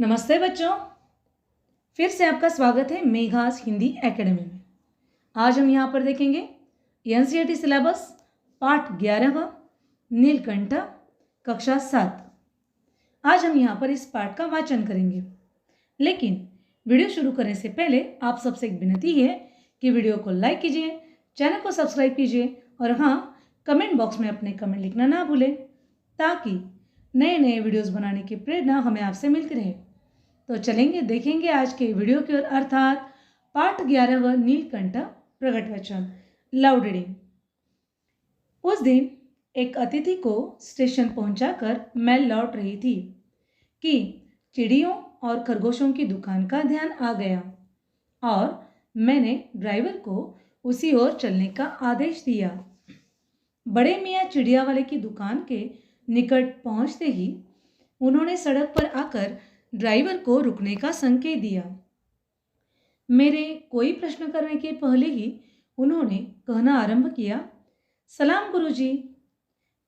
नमस्ते बच्चों। फिर से आपका स्वागत है मेघास हिंदी एकेडमी में। आज हम यहाँ पर देखेंगे एनसीईआरटी सिलेबस पाठ 11वां नीलकंठ कक्षा 7। आज हम यहाँ पर इस पाठ का वाचन करेंगे, लेकिन वीडियो शुरू करने से पहले आप सबसे एक विनती है कि वीडियो को लाइक कीजिए, चैनल को सब्सक्राइब कीजिए और हाँ, कमेंट बॉक्स में अपने कमेंट लिखना ना भूलें, ताकि नए नए वीडियोस बनाने की प्रेरणा हमें आपसे मिलती रहे। तो चलेंगे देखेंगे आज के वीडियो की ओर, अर्थात पाठ 11वां नीलकंठ प्रकट वचन लाउड रीडिंग। उस दिन एक अतिथि को स्टेशन पहुंचाकर मैं लौट रही थी कि चिड़ियों और खरगोशों की दुकान का ध्यान आ गया और मैंने ड्राइवर को उसी ओर चलने का आदेश दिया। बड़े मियाँ चिड़िया वाले की दुकान के निकट पहुंचते ही उन्होंने सड़क पर आकर ड्राइवर को रुकने का संकेत दिया। मेरे कोई प्रश्न करने के पहले ही उन्होंने कहना आरंभ किया, सलाम गुरुजी।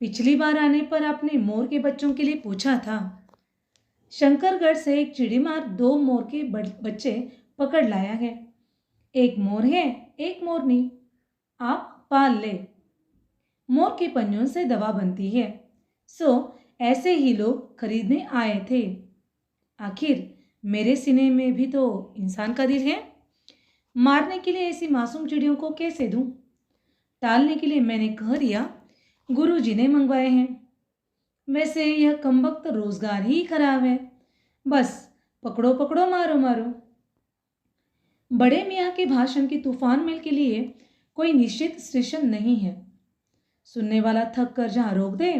पिछली बार आने पर आपने मोर के बच्चों के लिए पूछा था। शंकरगढ़ से एक चिड़ीमार 2 मोर के बच्चे पकड़ लाया है। एक मोर है, एक मोरनी। आप पाल ले। मोर के पंजों से दवा बनती है, सो ऐसे ही लोग खरीदने आए थे। आखिर मेरे सीने में भी तो इंसान का दिल है। मारने के लिए ऐसी मासूम चिड़ियों को कैसे दूं? टालने के लिए मैंने कह दिया, गुरुजी ने मंगवाए हैं। वैसे यह कमबख्त रोजगार ही खराब है। बस पकड़ो पकड़ो, मारो मारो। बड़े मियाँ के भाषण की तूफान मेल के लिए कोई निश्चित स्टेशन नहीं है। सुनने वाला थक कर जहाँ रोक दे,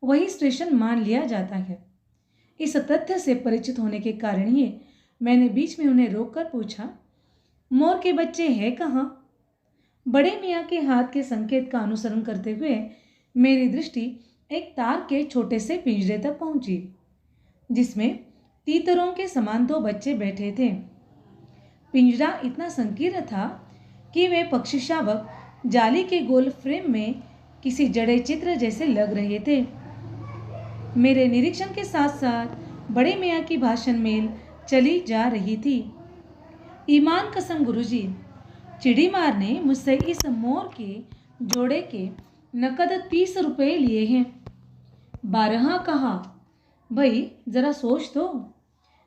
वही स्टेशन मान लिया जाता है। इस तथ्य से परिचित होने के कारण ही मैंने बीच में उन्हें रोककर पूछा, मोर के बच्चे हैं कहाँ? बड़े मियाँ के हाथ के संकेत का अनुसरण करते हुए मेरी दृष्टि एक तार के छोटे से पिंजरे तक पहुंची, जिसमें तीतरों के समान 2 बच्चे बैठे थे। पिंजरा इतना संकीर्ण था कि वे पक्षी शावक जाली के गोल फ्रेम में किसी जड़े चित्र जैसे लग रहे थे। मेरे निरीक्षण के साथ साथ बड़े मियाँ की भाषण मेल चली जा रही थी। ईमान कसम गुरुजी, चिड़ीमार ने मुझसे इस मोर के जोड़े के नकद 30 रुपये लिए हैं। 12 कहा। भाई जरा सोच तो,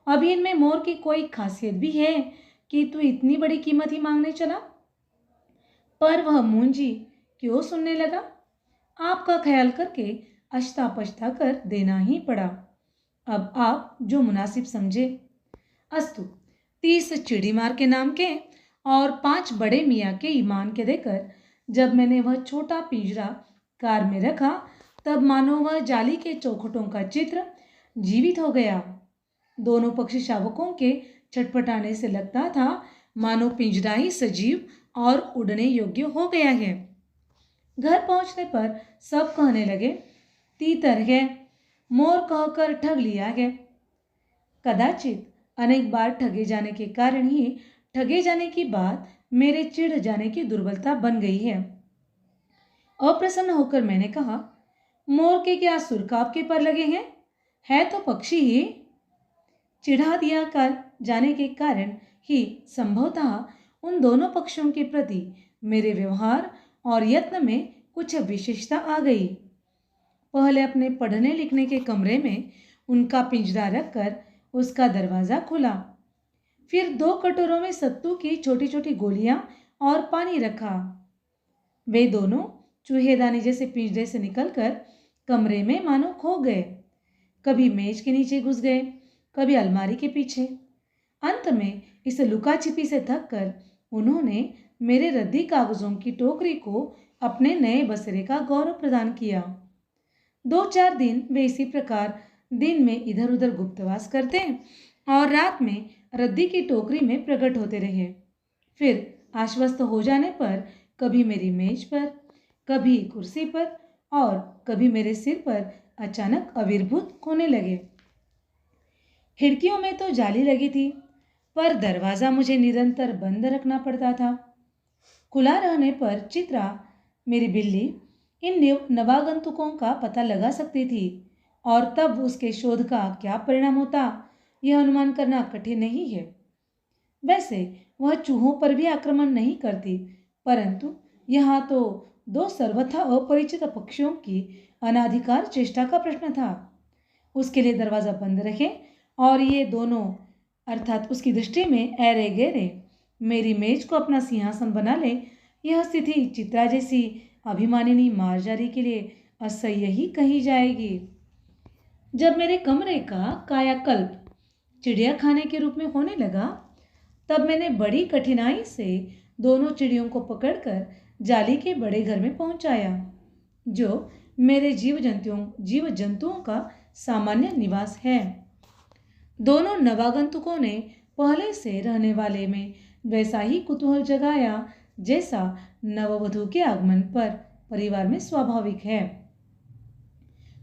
अभी इनमें मोर की कोई खासियत भी है कि तू इतनी बड़ी कीमत ही मांगने चला? पर वह मुंजी क्यों सुनने लगा? आपका ख्याल करके अश्ता पछता कर देना ही पड़ा। अब आप जो मुनासिब समझे। अस्तु, 30 चिड़ीमार के नाम के और 5 बड़े मियाँ के ईमान के देकर जब मैंने वह छोटा पिंजरा कार में रखा, तब मानो वह जाली के चौखटों का चित्र जीवित हो गया। दोनों पक्षी शावकों के छटपटाने से लगता था मानो पिंजरा ही सजीव और उड़ने योग्य हो गया है। घर पहुंचने पर सब कहने लगे, तीतर है, मोर कहकर ठग लिया है। कदाचित अनेक बार ठगे जाने के कारण ही ठगे जाने की बात मेरे चिढ़ जाने की दुर्बलता बन गई है। अप्रसन्न होकर मैंने कहा, मोर के क्या सुरकाब के पर लगे हैं? है तो पक्षी ही। चिढ़ा दिया कर जाने के कारण ही संभवतः उन दोनों पक्षियों के प्रति मेरे व्यवहार और यत्न में कुछ विशेषता आ गई। पहले अपने पढ़ने लिखने के कमरे में उनका पिंजरा रखकर उसका दरवाज़ा खुला। फिर 2 कटोरों में सत्तू की छोटी छोटी गोलियां और पानी रखा। वे दोनों चूहेदानी जैसे पिंजरे से निकलकर कमरे में मानो खो गए। कभी मेज के नीचे घुस गए, कभी अलमारी के पीछे। अंत में इस लुका छिपी से थक कर उन्होंने मेरे रद्दी कागजों की टोकरी को अपने नए बसेरे का गौरव प्रदान किया। 2-4 दिन वे इसी प्रकार दिन में इधर उधर गुप्तवास करते और रात में रद्दी की टोकरी में प्रकट होते रहे। फिर आश्वस्त हो जाने पर कभी मेरी मेज पर, कभी कुर्सी पर और कभी मेरे सिर पर अचानक आविर्भूत होने लगे। खिड़कियों में तो जाली लगी थी, पर दरवाज़ा मुझे निरंतर बंद रखना पड़ता था। खुला रहने पर चित्रा, मेरी बिल्ली, इन नवागंतुकों का पता लगा सकती थी और तब उसके शोध का क्या परिणाम होता, यह अनुमान करना कठिन नहीं है। वैसे वह चूहों पर भी आक्रमण नहीं करती, परंतु यहाँ तो दो सर्वथा अपरिचित पक्षियों की अनाधिकार चेष्टा का प्रश्न था। उसके लिए दरवाजा बंद रखें और ये दोनों अर्थात उसकी दृष्टि में ऐरे गहरे मेरी मेज को अपना सिंहासन बना ले, यह स्थिति चित्रा जैसी अभिमानिनी मारजारी के लिए असह्य ही कही जाएगी। जब मेरे कमरे का कायाकल्प चिड़िया खाने के रूप में होने लगा, तब मैंने बड़ी कठिनाई से दोनों चिड़ियों को पकड़कर जाली के बड़े घर में पहुंचाया, जो मेरे जीव जंतुओं का सामान्य निवास है। दोनों नवागंतुकों ने पहले से रहने वाले में वैसा ही कुतूहल जगाया जैसा नववधु के आगमन पर परिवार में स्वाभाविक है।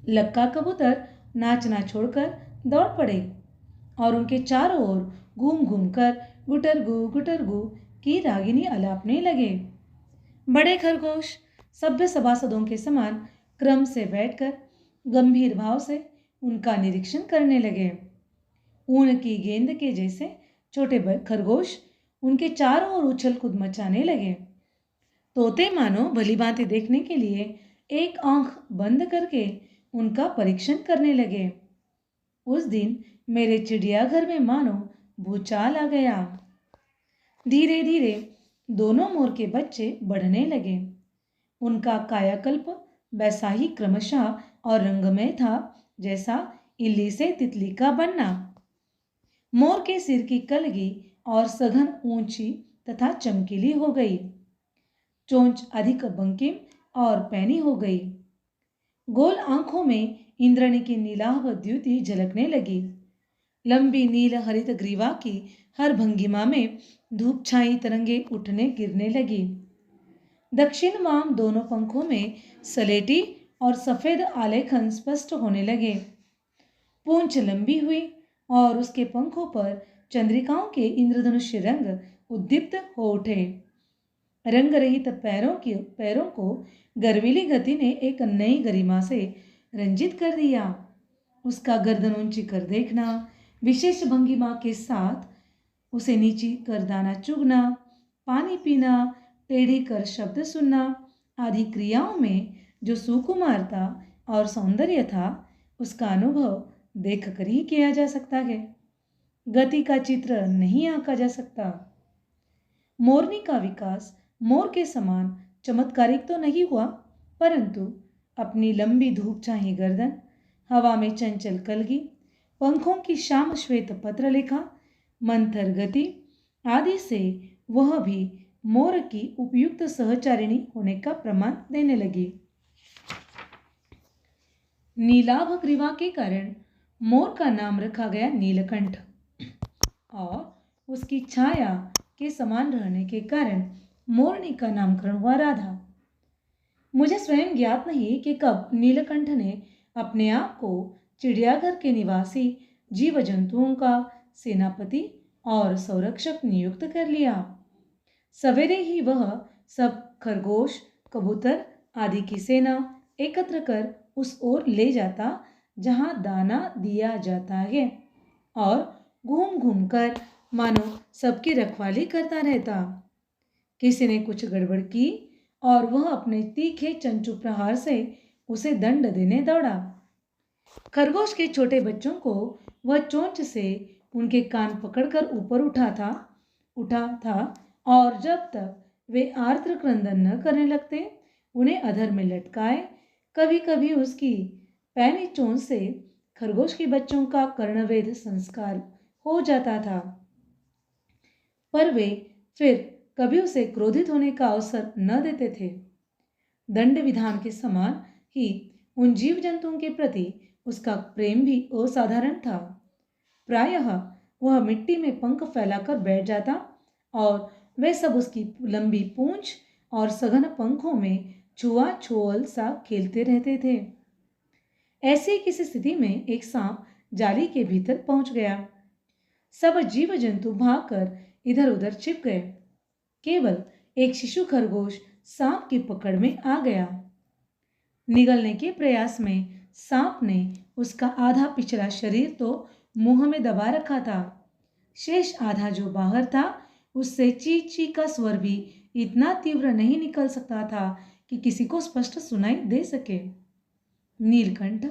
लक्का कबूतर नाचना छोड़कर दौड़ पड़े और उनके चारों ओर घूम घूम कर गुटरगू की रागिनी अलापने लगे। बड़े खरगोश सभ्य सभासदों के समान क्रम से बैठकर गंभीर भाव से उनका निरीक्षण करने लगे। ऊन की गेंद के जैसे छोटे खरगोश उनके चारों ओर उछल कूद मचाने लगे। तोते मानो भलीभांति देखने के लिए एक आंख बंद करके उनका परीक्षण करने लगे। उस दिन मेरे चिड़ियाघर में मानो भूचाल आ गया। धीरे धीरे दोनों मोर के बच्चे बढ़ने लगे। उनका कायाकल्प वैसा ही क्रमशः और रंगमय था जैसा इल्ली से तितली का बनना। मोर के सिर की कलगी और सघन ऊंची तथा चमकीली हो गई। चोंच अधिक बंकिम और पैनी हो गई। गोल आंखों में इंद्रणी की नीलाभ द्युति झलकने लगी। लंबी नील हरित ग्रीवा की हर भंगिमा में धूप छाई तरंगे उठने गिरने लगी। दक्षिण वाम दोनों पंखों में सलेटी और सफेद आलेखन स्पष्ट होने लगे। पूंछ लंबी हुई और उसके पंखों पर चंद्रिकाओं के इंद्रधनुष्य रंग उद्दीप्त हो उठे। रंग रहित पैरों को गर्वीली गति ने एक नई गरिमा से रंजित कर दिया। उसका गर्दन ऊंची कर देखना, विशेष भंगिमा के साथ उसे नीची कर दाना चुगना, पानी पीना, टेढ़ी कर शब्द सुनना आदि क्रियाओं में जो सुकुमारता और सौंदर्य था, उसका अनुभव देखकर ही किया जा सकता है। गति का चित्र नहीं आंका जा सकता। मोरनी का विकास मोर के समान चमत्कारिक तो नहीं हुआ, परंतु अपनी लंबी धूप छाई गर्दन, हवा में चंचल कलगी, पंखों की श्याम श्वेत पत्रलेखा, मंथर गति आदि से वह भी मोर की उपयुक्त सहचारिणी होने का प्रमाण देने लगी। नीलाभ ग्रीवा के कारण मोर का नाम रखा गया नीलकंठ और उसकी छाया के समान रहने के कारण मोरनी का नामकरण हुआ राधा। मुझे स्वयं ज्ञात नहीं कि कब नीलकंठ ने अपने आप को चिड़ियाघर के निवासी जीव जंतुओं का सेनापति और संरक्षक नियुक्त कर लिया। सवेरे ही वह सब खरगोश, कबूतर आदि की सेना एकत्र कर उस ओर ले जाता जहां दाना दिया जाता है और घूम घूम कर मानो सबकी रखवाली करता रहता। किसी ने कुछ गड़बड़ की और वह अपने तीखे चंचू प्रहार से उसे दंड देने दौड़ा। खरगोश के छोटे बच्चों को वह चोंच से उनके कान पकड़कर ऊपर उठा था और जब तक वे आर्द्र क्रंदन न करने लगते उन्हें अधर में लटकाए। कभी कभी उसकी पैनी चोंच से खरगोश के बच्चों का कर्णवेध संस्कार हो जाता था, पर वे फिर कभी उसे क्रोधित होने का अवसर न देते थे। दंड विधान के समान ही उन जीव जंतुओं के प्रति उसका प्रेम भी असाधारण था। प्रायः वह मिट्टी में पंख फैलाकर बैठ जाता और वे सब उसकी लंबी पूंछ और सघन पंखों में छुआ-छुअल सा खेलते रहते थे। ऐसी किसी स्थिति में एक सांप जाली के भीतर पहुंच गया। सब जीव जंतु भागकर इधर उधर छिप गए। केवल एक शिशु खरगोश सांप की पकड़ में आ गया। निगलने के प्रयास में सांप ने उसका आधा पिछला शरीर तो मुंह में दबा रखा था। शेष आधा जो बाहर था उससे ची ची का स्वर भी इतना तीव्र नहीं निकल सकता था कि किसी को स्पष्ट सुनाई दे सके। नीलकंठ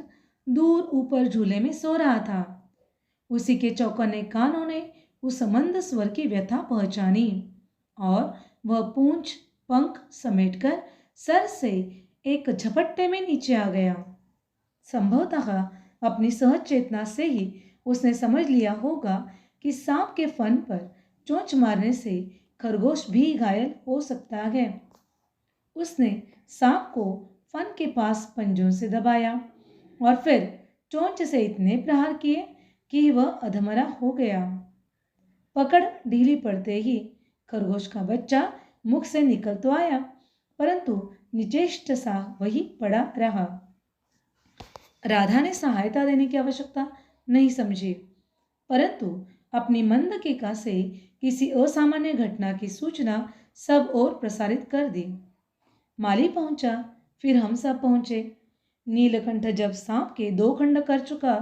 दूर ऊपर झूले में सो रहा था। उसी के चौकन्ने कानों ने उस मंद स्वर की व्यथा पहचानी और वह पूंछ पंख समेटकर सर से एक झपट्टे में नीचे आ गया। संभवतः अपनी सहज चेतना से ही उसने समझ लिया होगा कि सांप के फन पर चोंच मारने से खरगोश भी घायल हो सकता है। उसने सांप को फन के पास पंजों से दबाया और फिर चोंच से इतने प्रहार किए कि वह अधमरा हो गया। पकड़ ढीली पड़ते ही खरगोश का बच्चा मुख से निकल तो आया, परंतु निचेष्ट सा वही पड़ा रहा। राधा ने सहायता देने की आवश्यकता नहीं समझी, परंतु अपनी मंदकिका से किसी असामान्य घटना की सूचना सब ओर प्रसारित कर दी। माली पहुंचा, फिर हम सब पहुंचे। नीलकंठ जब सांप के 2 खंड कर चुका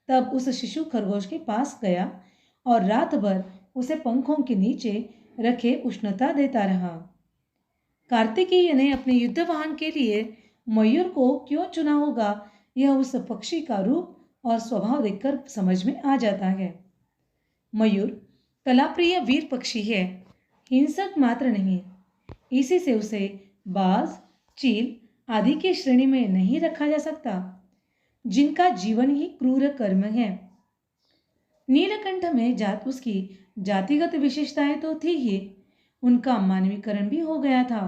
तब उस शिशु खरगोश के पास गया और रात भर उसे पंखों के नीचे रखे उष्णता देता रहा। कार्तिकेय ने अपने युद्ध वाहन के लिए मयूर को क्यों चुना होगा, यह उस पक्षी का रूप और स्वभाव देखकर समझ में आ जाता है। मयूर कलाप्रिय वीर पक्षी है, हिंसक मात्र नहीं। इसी से उसे बाज, चील आदि की श्रेणी में नहीं रखा जा सकता, जिनका जीवन ही क्रूर कर्म है। नीलकंठ में उसकी जातिगत विशेषताएं तो थी ही, उनका मानवीकरण भी हो गया था।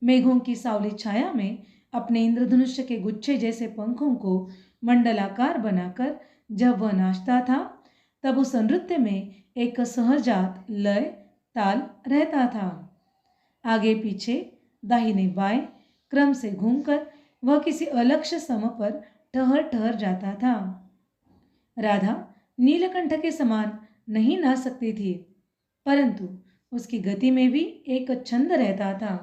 मेघों की सावली छाया में अपने इंद्रधनुष के गुच्छे जैसे पंखों को मंडलाकार बनाकर जब वह नाचता था तब उस नृत्य में एक सहजात लय ताल रहता था। आगे पीछे दाहिने बाएं क्रम से घूमकर वह किसी अलक्ष्य सम पर ठहर जाता था। राधा नीलकंठ के समान नहीं नाच सकती थी, परंतु उसकी गति में भी एक छंद रहता था।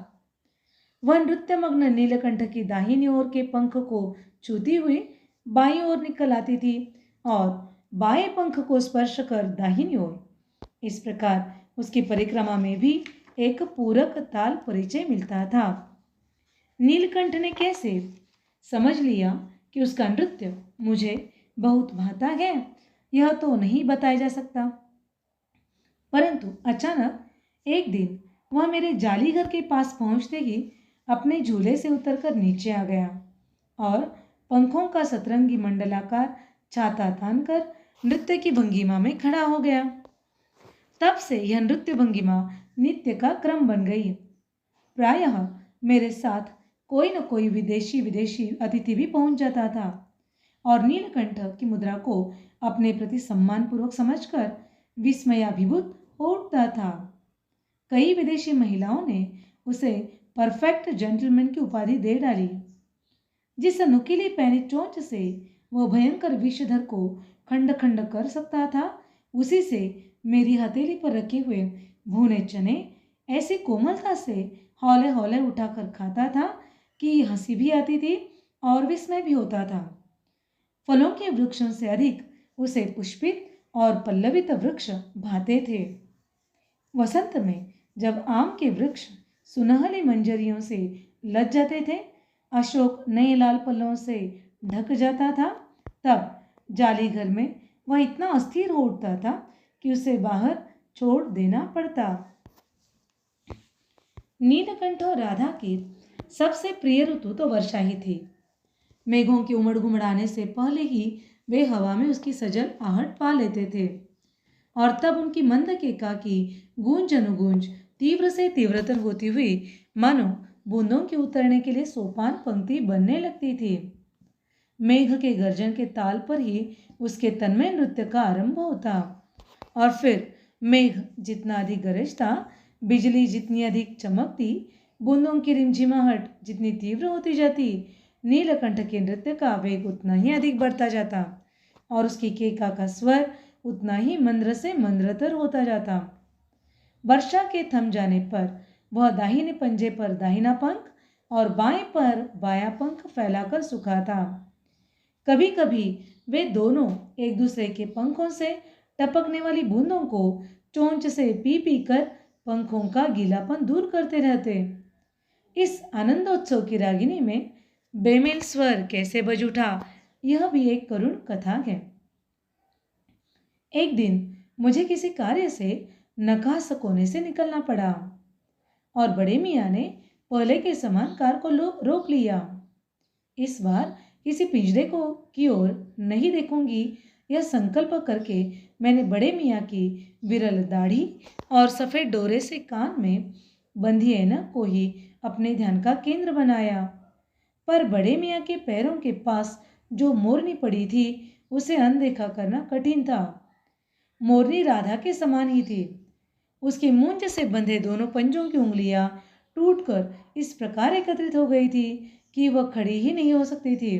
वह नृत्यमग्न नीलकंठ की दाहिनी ओर के पंख को छूती हुई बाईं ओर निकल आती थी और बाएं पंख को स्पर्श कर दाहिनी ओर। इस प्रकार उसकी परिक्रमा में भी एक पूरक ताल परिचय मिलता था। नीलकंठ ने कैसे समझ लिया कि उसका नृत्य मुझे बहुत भाता है, यह तो नहीं बताया जा सकता, परंतु अचानक एक दिन वह मेरे जाली घर के पास पहुंचते ही अपने झूले से उतरकर नीचे आ गया और पंखों का सतरंगी मंडलाकार छाता तानकर नृत्य की भंगिमा में खड़ा हो गया। तब से यह नृत्य भंगिमा नित्य का क्रम बन गई। प्रायः मेरे साथ कोई न कोई विदेशी अतिथि भी पहुंच जाता था और नीलकंठ की मुद्रा को अपने प्रति सम्मानपूर्वक समझकर विस्मयाभिभूत हो उठता था। कई विदेशी महिलाओं ने उसे परफेक्ट जेंटलमैन की उपाधि दे डाली। जिस नुकीली पैनी चोंच से वह भयंकर विषधर को खंड खंड कर सकता था, उसी से मेरी हथेली पर रखे हुए भुने चने ऐसी कोमलता से हौले हौले उठाकर खाता था कि हंसी भी आती थी और विस्मय भी होता था। फलों के वृक्षों से अधिक उसे पुष्पित और पल्लवित वृक्ष भाते थे। वसंत में जब आम के वृक्ष सुनहली मंजरियों से लद जाते थे, अशोक नए लाल पल्लों से ढक जाता था, तब जाली घर में वह इतना अस्थिर हो उठता था कि उसे बाहर छोड़ देना पड़ता। नीलकंठ और राधा की सबसे प्रिय ऋतु तो वर्षा ही थी। मेघों के उमड़ घुमड़ाने से पहले ही वे हवा में उसकी सजल आहट पा लेते थे और तब उनकी मंद केका की गूंज अनुगूंज तीव्र से तीव्रतर होती हुई मानो बूंदों के उतरने के लिए सोपान पंक्ति बनने लगती थी। मेघ के गर्जन के ताल पर ही उसके तन्मय नृत्य का आरंभ होता और फिर मेघ जितना अधिक गरजता, बिजली जितनी अधिक चमकती, बूंदों की रिमझिमाहट जितनी तीव्र होती जाती, नीलकंठ के नृत्य का वेग उतना ही अधिक बढ़ता जाता और उसकी केका का स्वर उतना ही मंद्र से मंद्रतर होता जाता। वर्षा के थम जाने पर वह दाहिने पंजे पर दाहिना पंख और बाएं पर बायां पंख फैलाकर सुखाता। कभी कभी वे दोनों एक दूसरे के पंखों से टपकने वाली बूंदों को चोंच से पी पी कर पंखों का गीलापन दूर करते रहते। इस आनंदोत्सव की रागिनी में बेमेल स्वर कैसे बज उठा, यह भी एक करुण कथा है। एक दिन मुझे किसी कार्य से नकास कोने से निकलना पड़ा और बड़े मियाँ ने पहले के समान कार को रोक लिया। इस बार किसी पिंजरे को की ओर नहीं देखूंगी, यह संकल्प करके मैंने बड़े मियाँ की विरल दाढ़ी और सफ़ेद डोरे से कान में बंधी ऐनक को ही अपने ध्यान का केंद्र बनाया। पर बड़े मियाँ के पैरों के पास जो मोरनी पड़ी थी उसे अनदेखा करना कठिन था। मोरनी राधा के समान ही थी। उसके मूंछ से बंधे दोनों पंजों की उंगलियां टूटकर इस प्रकार एकत्रित हो गई थी कि वह खड़ी ही नहीं हो सकती थी।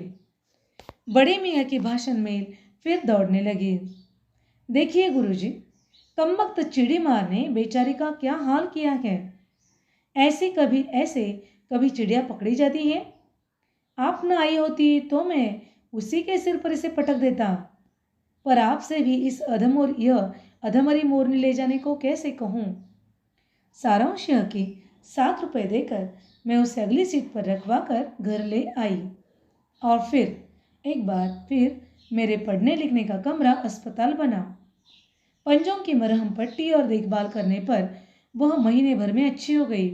बड़े मियाँ की भाषण में फिर दौड़ने लगी। देखिए गुरुजी, कमबख्त चिड़ी मार ने बेचारी का क्या हाल किया है। ऐसे कभी चिड़िया पकड़ी जाती है। आप न आई होती तो मैं उसी के सिर पर इसे पटक देता। पर आपसे भी इस अधमरी मोरनी ले जाने को कैसे कहूँ। सारांश यह कि 7 रुपये देकर मैं उसे अगली सीट पर रखवा कर घर ले आई और फिर एक बार फिर मेरे पढ़ने लिखने का कमरा अस्पताल बना। पंजों की मरहम पट्टी और देखभाल करने पर वह महीने भर में अच्छी हो गई।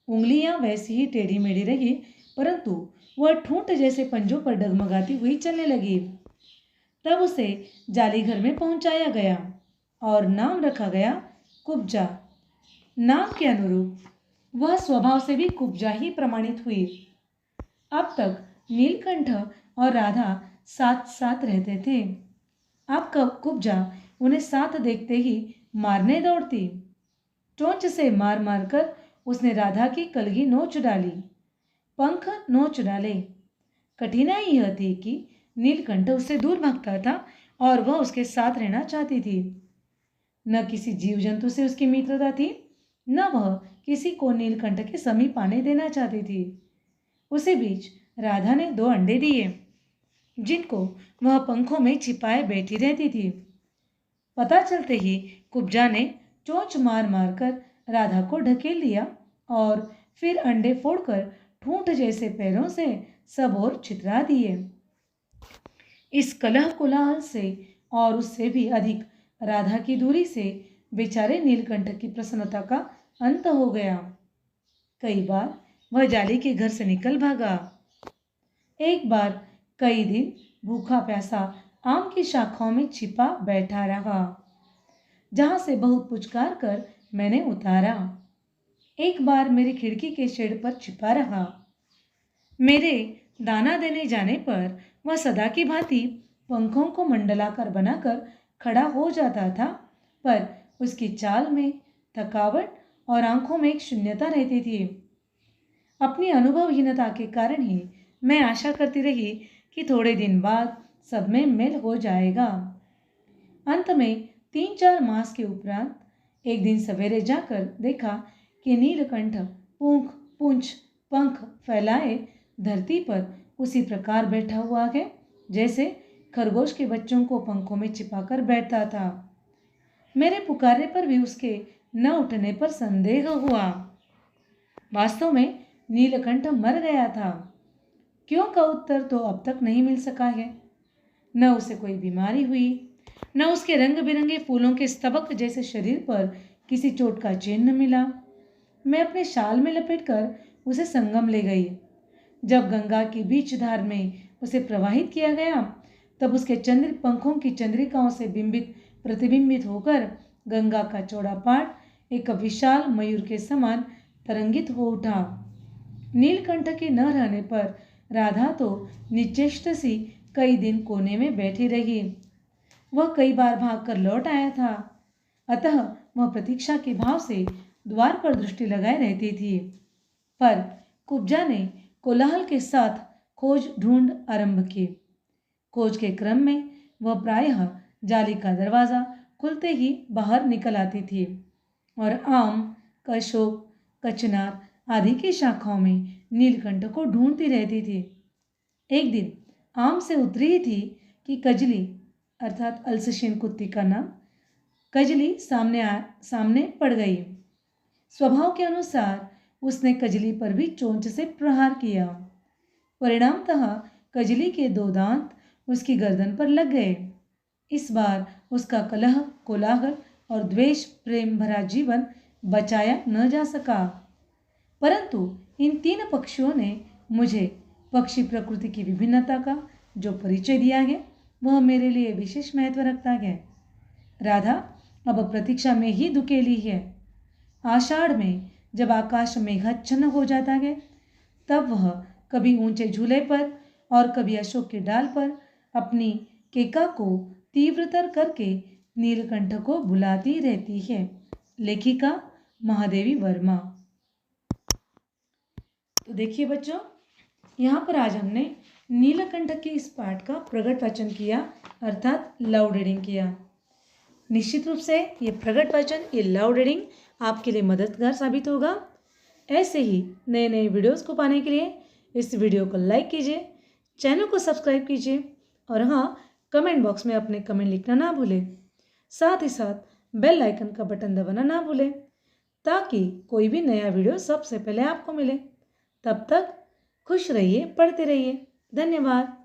उंगलियां वैसी ही टेढ़ी मेढ़ी रही, परंतु वह ठूंठ जैसे पंजों पर डगमगाती हुई चलने लगी। तब उसे जाली घर में पहुंचाया गया और नाम रखा गया कुब्जा। नाम के अनुरूप वह स्वभाव से भी कुब्जा ही प्रमाणित हुई। अब तक नीलकंठ और राधा साथ साथ रहते थे। अब कुब्जा उन्हें साथ देखते ही मारने दौड़ती। चोंच से मार मार कर उसने राधा की कलगी नोच डाली, पंख नोच डाले। कठिनाई यह थी कि नीलकंठ उससे दूर भागता था और वह उसके साथ रहना चाहती थी। न किसी जीव जंतु से उसकी मित्रता थी, न वह किसी को नीलकंठ के समीप आने देना चाहती थी। उसी बीच राधा ने 2 अंडे दिए, जिनको वह पंखों में छिपाए बैठी रहती थी। पता चलते ही कुब्जा ने चोंच मार मार कर राधा को ढकेल लिया और फिर अंडे फोड़कर ठूंठ जैसे पैरों से सब ओर छितरा दिए। इस कलह कोलाहल से और उससे भी अधिक राधा की दूरी से बेचारे नीलकंठ की प्रसन्नता का अंत हो गया। कई बार वह जाली के घर से निकल भागा। एक बार कई दिन भूखा प्यासा आम की शाखाओं में छिपा बैठा रहा, जहां से बहुत पुचकार कर मैंने उतारा। एक बार मेरी खिड़की के शेड पर छिपा रहा। मेरे दाना देने जाने पर वह सदा की भांति पंखों को मंडलाकार बनाकर खड़ा हो जाता था, पर उसकी चाल में थकावट और आंखों में एक शून्यता रहती थी। अपनी अनुभवहीनता के कारण ही मैं आशा करती रही कि थोड़े दिन बाद सब में मेल हो जाएगा। अंत में 3-4 मास के उपरांत एक दिन सवेरे जाकर देखा कि नीलकंठ पूंछ पंख फैलाए धरती पर उसी प्रकार बैठा हुआ है जैसे खरगोश के बच्चों को पंखों में छिपाकर बैठता था। मेरे पुकारने पर भी उसके न उठने पर संदेह हुआ। वास्तव में नीलकंठ मर गया था। क्यों का उत्तर तो अब तक नहीं मिल सका है। न उसे कोई बीमारी हुई, न उसके रंग बिरंगे फूलों के स्तबक जैसे शरीर पर किसी चोट का चिन्ह मिला। मैं अपने शाल में लपेटकर उसे संगम ले गई। जब गंगा की बीच धार में उसे प्रवाहित किया गया, तब उसके चंद्र पंखों की चंद्रिकाओं से प्रतिबिंबित होकर गंगा का चौड़ा पाट एक विशाल मयूर के समान तरंगित हो उठा। नीलकंठ के न रहने पर राधा तो निश्चेष्ट सी कई दिन कोने में बैठी रही। वह कई बार भागकर लौट आया था, अतः वह प्रतीक्षा के भाव से द्वार पर दृष्टि लगाए रहती थी। पर कुब्जा ने कोलाहल के साथ खोज ढूंढ आरंभ की। खोज के क्रम में वह प्रायः जाली का दरवाजा खुलते ही बाहर निकल आती थी और आम, अशोक, कचनार आदि की शाखाओं में नीलकंठ को ढूंढती रहती थी। एक दिन आम से उतरी ही थी कि कजली अर्थात अल्सशियन कुत्ती का नाम कजली सामने पड़ गई। स्वभाव के अनुसार उसने कजली पर भी चोंच से प्रहार किया। परिणामतः कजली के 2 दांत उसकी गर्दन पर लग गए। इस बार उसका कलह, कोलाहल और द्वेष प्रेम भरा जीवन बचाया न जा सका। परंतु इन 3 पक्षियों ने मुझे पक्षी प्रकृति की विभिन्नता का जो परिचय दिया है वह मेरे लिए विशेष महत्व रखता है। राधा अब प्रतीक्षा में ही दुकेली है। आषाढ़ में जब आकाश मेघाच्छन्न हो जाता है तब वह कभी ऊंचे झूले पर और कभी अशोक के डाल पर अपनी केका को तीव्रतर करके नीलकंठ को बुलाती रहती है। लेखिका महादेवी वर्मा। तो देखिए बच्चों, यहाँ पर आज हमने नीलकंठ के इस पाठ का प्रगट वाचन किया अर्थात लाउड रीडिंग किया। निश्चित रूप से ये प्रगट वाचन, ये लाउड रीडिंग आपके लिए मददगार साबित होगा। ऐसे ही नए नए वीडियोस को पाने के लिए इस वीडियो को लाइक कीजिए, चैनल को सब्सक्राइब कीजिए और हाँ, कमेंट बॉक्स में अपने कमेंट लिखना ना भूलें। साथ ही साथ बेल आइकन का बटन दबाना ना भूलें ताकि कोई भी नया वीडियो सबसे पहले आपको मिले। तब तक खुश रहिए, पढ़ते रहिए। धन्यवाद।